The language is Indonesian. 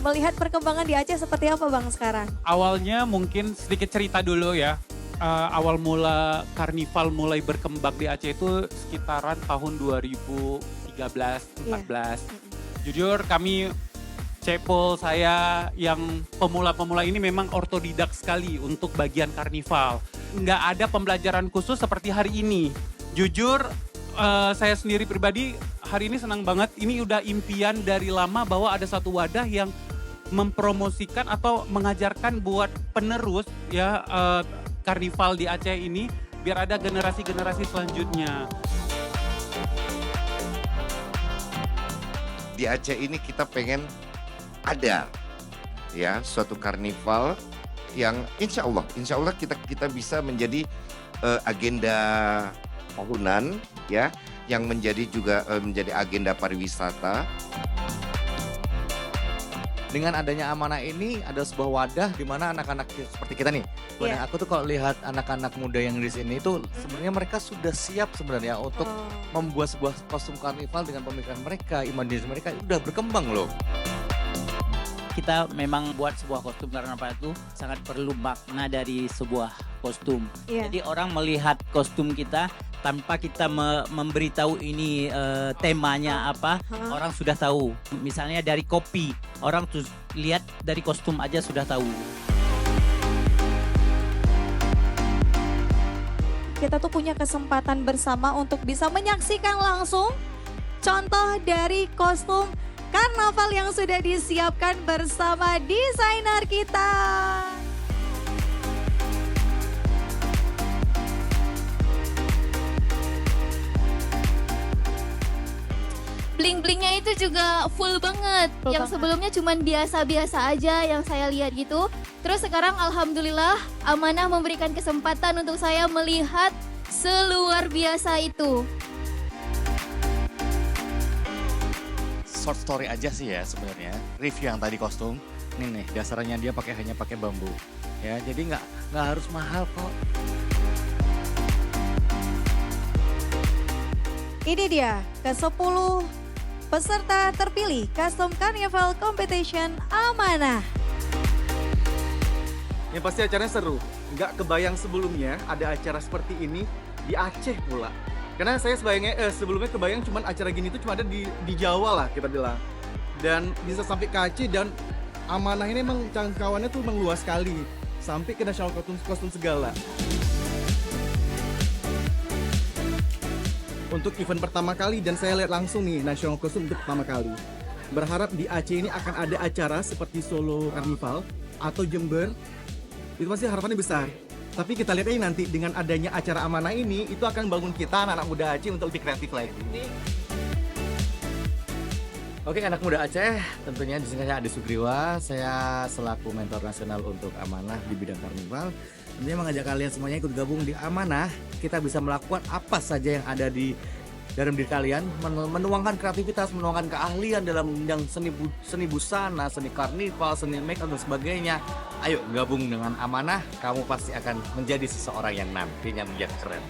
Melihat perkembangan di Aceh seperti apa Bang sekarang? Awalnya mungkin sedikit cerita dulu ya. Awal mula karnival mulai berkembang di Aceh itu sekitaran tahun 2013-14. Jujur kami Cepol, saya yang pemula-pemula ini memang ortodidak sekali untuk bagian karnival. Nggak ada pembelajaran khusus seperti hari ini. Jujur saya sendiri pribadi hari ini senang banget. Ini udah impian dari lama bahwa ada satu wadah yang mempromosikan atau mengajarkan buat penerus ya karnival di Aceh ini biar ada generasi-generasi selanjutnya. Di Aceh ini kita pengen ada ya suatu karnival yang insya Allah kita bisa menjadi agenda tahunan ya, yang menjadi juga menjadi agenda pariwisata. Dengan adanya amanah ini ada sebuah wadah di mana anak-anak seperti kita nih. Dan aku tuh kalau lihat anak-anak muda yang di sini itu sebenarnya mereka sudah siap sebenarnya untuk membuat sebuah kostum karnival dengan pemikiran mereka, imajinasi mereka udah berkembang loh. Kita memang buat sebuah kostum karnaval itu sangat perlu makna dari sebuah kostum. Jadi orang melihat kostum kita tanpa kita memberitahu ini temanya apa, orang sudah tahu. Misalnya dari kopi, orang tuh lihat dari kostum aja sudah tahu. Kita tuh punya kesempatan bersama untuk bisa menyaksikan langsung contoh dari kostum karnaval yang sudah disiapkan bersama desainer kita. Bling-blingnya itu juga full banget. Yang sebelumnya cuman biasa-biasa aja yang saya lihat gitu. Terus sekarang alhamdulillah Amanah memberikan kesempatan untuk saya melihat seluar biasa itu. Short story aja sih ya sebenarnya. Review yang tadi kostum, ini nih dasarnya dia hanya pakai bambu. Ya, jadi nggak harus mahal kok. Ini dia ke-10 peserta terpilih Custom Carnival Competition Amanah. Yang pasti acaranya seru. Nggak kebayang sebelumnya ada acara seperti ini di Aceh pula. Karena saya sebelumnya kebayang cuman acara gini tuh cuma ada di Jawa lah kita bilang. Dan bisa sampai ke Aceh dan Amanah ini emang jangkauannya tuh emang luas sekali. Sampai ke national kostum segala. Untuk event pertama kali dan saya lihat langsung nih national kostum untuk pertama kali. Berharap di Aceh ini akan ada acara seperti Solo Carnival atau Jember. Itu pasti harapannya besar. Tapi kita lihat aja nanti dengan adanya acara Amanah ini, itu akan bangun kita anak-anak muda Aceh untuk lebih kreatif lagi. Oke, anak muda Aceh, tentunya di sini saya Adi Sugriwa, saya selaku mentor nasional untuk Amanah di bidang karnival. Tentunya mengajak kalian semuanya ikut gabung di Amanah. Kita bisa melakukan apa saja yang ada di dalam diri kalian, menuangkan kreativitas, menuangkan keahlian dalam bidang seni busana, seni karnival, seni make up dan sebagainya. Ayo gabung dengan Amanah, kamu pasti akan menjadi seseorang yang nantinya menjadi keren.